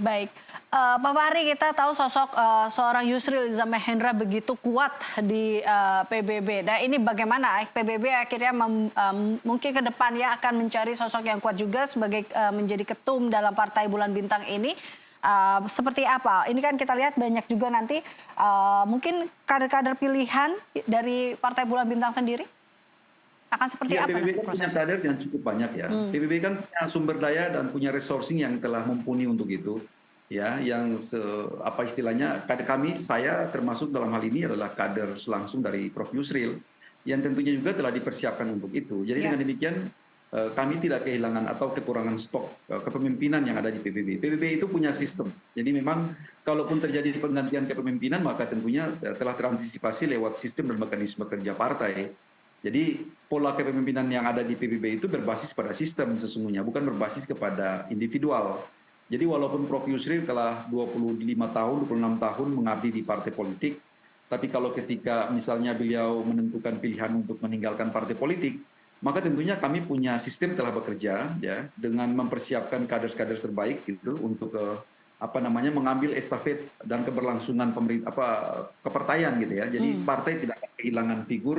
Baik, Pak Fahri, kita tahu sosok seorang Yusril Iza Mahendra begitu kuat di PBB. Nah, ini bagaimana PBB akhirnya mungkin ke depan ya akan mencari sosok yang kuat juga sebagai menjadi ketum dalam Partai Bulan Bintang ini. Seperti apa? Ini kan kita lihat banyak juga nanti mungkin kader-kader pilihan dari Partai Bulan Bintang sendiri akan seperti Ya, apa PBB nanti kan punya prosesnya? kader yang cukup banyak ya. PBB kan punya sumber daya dan punya resourcing yang telah mumpuni untuk itu. Ya, yang apa istilahnya, kader kami, saya termasuk dalam hal ini adalah kader langsung dari Prof. Yusril, yang tentunya juga telah dipersiapkan untuk itu. Jadi Ya. dengan demikian kami tidak kehilangan atau kekurangan stok kepemimpinan yang ada di PBB. PBB itu punya sistem. Jadi memang kalaupun terjadi penggantian kepemimpinan maka tentunya telah terantisipasi lewat sistem dan mekanisme kerja partai. Jadi pola kepemimpinan yang ada di PBB itu berbasis pada sistem sesungguhnya, bukan berbasis kepada individual. Jadi walaupun Prof. Yusril telah 25 tahun, 26 tahun mengabdi di partai politik, tapi kalau ketika misalnya beliau menentukan pilihan untuk meninggalkan partai politik, maka tentunya kami punya sistem telah bekerja ya dengan mempersiapkan kader-kader terbaik gitu untuk mengambil estafet dan keberlangsungan kepartaian gitu ya. Jadi partai tidak akan kehilangan figur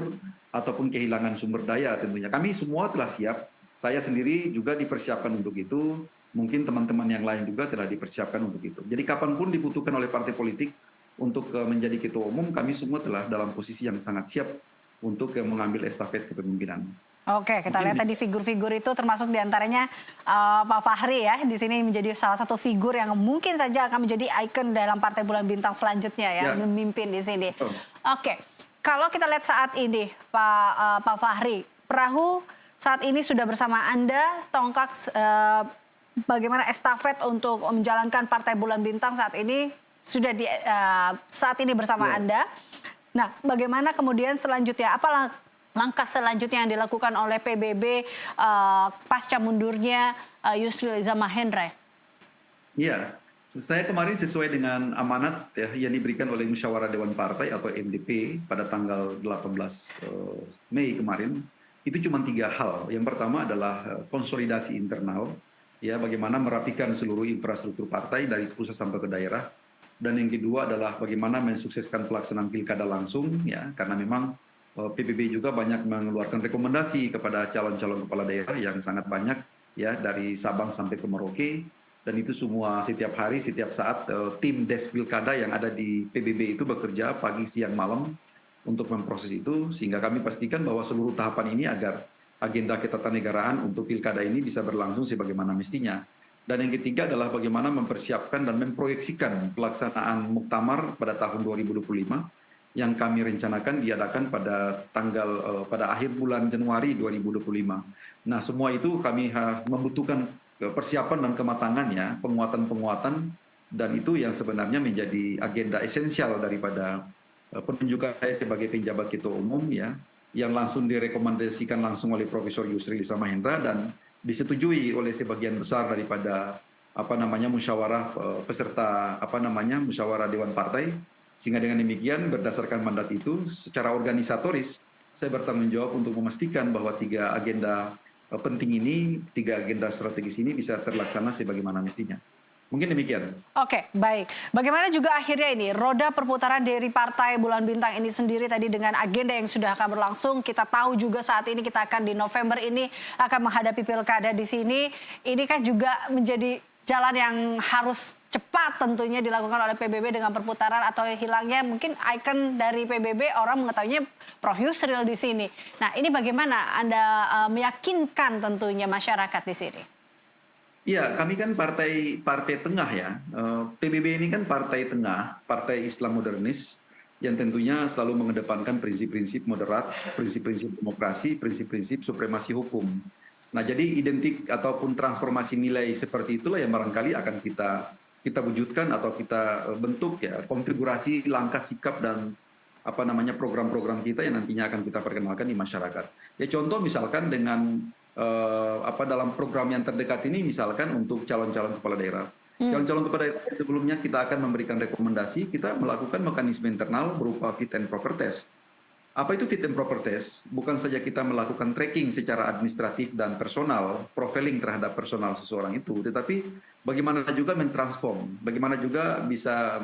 ataupun kehilangan sumber daya tentunya. Kami semua telah siap. Saya sendiri juga dipersiapkan untuk itu. Mungkin teman-teman yang lain juga telah dipersiapkan untuk itu. Jadi kapanpun dibutuhkan oleh partai politik untuk menjadi ketua umum, kami semua telah dalam posisi yang sangat siap untuk mengambil estafet kepemimpinan. Oke, kita lihat Mungkin tadi figur-figur itu termasuk diantaranya Pak Fahri ya. Di sini menjadi salah satu figur yang mungkin saja akan menjadi ikon dalam Partai Bulan Bintang selanjutnya ya, ya, memimpin di sini. betul. Oke, kalau kita lihat saat ini Pak Fahri, perahu saat ini sudah bersama Anda, tongkat bagaimana estafet untuk menjalankan Partai Bulan Bintang saat ini sudah saat ini bersama Ya. Anda. Nah, bagaimana kemudian selanjutnya? Apa langkah selanjutnya yang dilakukan oleh PBB pasca mundurnya Yusril Iza Mahendra? Iya, saya kemarin sesuai dengan amanat ya, yang diberikan oleh Musyawarah Dewan Partai atau MDP pada tanggal 18 Mei kemarin, itu cuma 3 hal. Yang pertama adalah konsolidasi internal, ya bagaimana merapikan seluruh infrastruktur partai dari pusat sampai ke daerah. Dan yang kedua adalah bagaimana mensukseskan pelaksanaan pilkada langsung, ya karena memang PBB juga banyak mengeluarkan rekomendasi kepada calon-calon kepala daerah yang sangat banyak ya dari Sabang sampai ke Merauke, dan itu semua setiap hari setiap saat tim Des Pilkada yang ada di PBB itu bekerja pagi siang malam untuk memproses itu, sehingga kami pastikan bahwa seluruh tahapan ini agar agenda ketatanegaraan untuk pilkada ini bisa berlangsung sebagaimana mestinya. Dan yang ketiga adalah bagaimana mempersiapkan dan memproyeksikan pelaksanaan muktamar pada tahun 2025 yang kami rencanakan diadakan pada akhir bulan Januari 2025. Nah, semua itu kami membutuhkan persiapan dan kematangan ya, penguatan-penguatan, dan itu yang sebenarnya menjadi agenda esensial daripada penunjukan saya sebagai penjabat ketua umum ya, yang langsung direkomendasikan langsung oleh Profesor Yusril Iza Mahendra dan disetujui oleh sebagian besar daripada musyawarah peserta musyawarah Dewan Partai. Sehingga dengan demikian berdasarkan mandat itu secara organisatoris saya bertanggung jawab untuk memastikan bahwa 3 agenda penting ini, 3 agenda strategis ini bisa terlaksana sebagaimana mestinya. Mungkin demikian. Oke, baik. Bagaimana juga akhirnya ini roda perputaran dari Partai Bulan Bintang ini sendiri tadi dengan agenda yang sudah akan berlangsung. Kita tahu juga saat ini kita akan di November ini akan menghadapi pilkada di sini. Ini kan juga menjadi jalan yang harus cepat tentunya dilakukan oleh PBB dengan perputaran atau hilangnya mungkin ikon dari PBB orang mengetahuinya Prof. Yusril di sini. Nah, ini bagaimana Anda meyakinkan tentunya masyarakat di sini? Iya, kami kan partai tengah ya. PBB ini kan partai tengah, partai Islam modernis yang tentunya selalu mengedepankan prinsip-prinsip moderat, prinsip-prinsip demokrasi, prinsip-prinsip supremasi hukum. Nah, jadi identik ataupun transformasi nilai seperti itulah yang barangkali akan kita wujudkan atau kita bentuk ya, konfigurasi langkah sikap dan program-program kita yang nantinya akan kita perkenalkan di masyarakat. Ya contoh misalkan dengan dalam program yang terdekat ini misalkan untuk calon-calon kepala daerah. Calon-calon kepala daerah sebelumnya kita akan memberikan rekomendasi, kita melakukan mekanisme internal berupa fit and proper test. Apa itu fit and proper test? Bukan saja kita melakukan tracking secara administratif dan personal, profiling terhadap personal seseorang itu, tetapi bagaimana juga mentransform, bagaimana juga bisa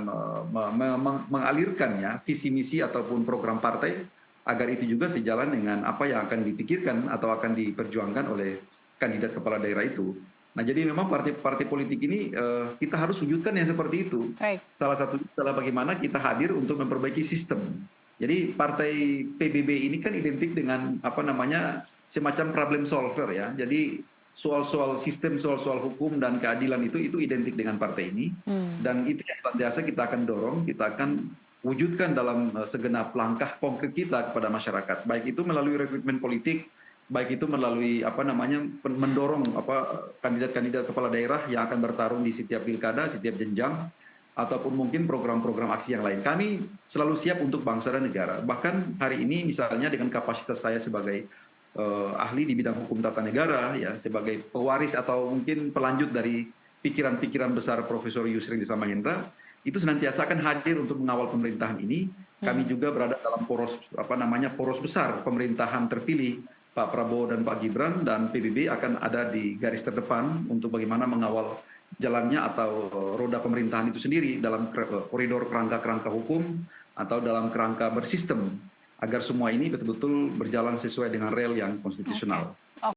mengalirkannya visi misi ataupun program partai agar itu juga sejalan dengan apa yang akan dipikirkan atau akan diperjuangkan oleh kandidat kepala daerah itu. Nah, jadi memang partai politik ini kita harus wujudkan yang seperti itu. Baik. Salah satu adalah bagaimana kita hadir untuk memperbaiki sistem. Jadi partai PBB ini kan identik dengan apa namanya semacam problem solver ya. Jadi soal-soal sistem, soal-soal hukum dan keadilan itu identik dengan partai ini. Dan itu yang senantiasa kita akan dorong, kita akan wujudkan dalam segenap langkah konkret kita kepada masyarakat. Baik itu melalui rekrutmen politik, baik itu melalui apa namanya mendorong apa kandidat-kandidat kepala daerah yang akan bertarung di setiap pilkada, setiap jenjang, ataupun mungkin program-program aksi yang lain. Kami selalu siap untuk bangsa dan negara. Bahkan hari ini misalnya dengan kapasitas saya sebagai ahli di bidang hukum tata negara, ya sebagai pewaris atau mungkin pelanjut dari pikiran-pikiran besar Profesor Yusril Issamahendra, itu senantiasa akan hadir untuk mengawal pemerintahan ini. Kami juga berada dalam poros besar pemerintahan terpilih Pak Prabowo dan Pak Gibran, dan PBB akan ada di garis terdepan untuk bagaimana mengawal jalannya atau roda pemerintahan itu sendiri dalam koridor kerangka-kerangka hukum atau dalam kerangka bersistem agar semua ini betul-betul berjalan sesuai dengan rel yang konstitusional.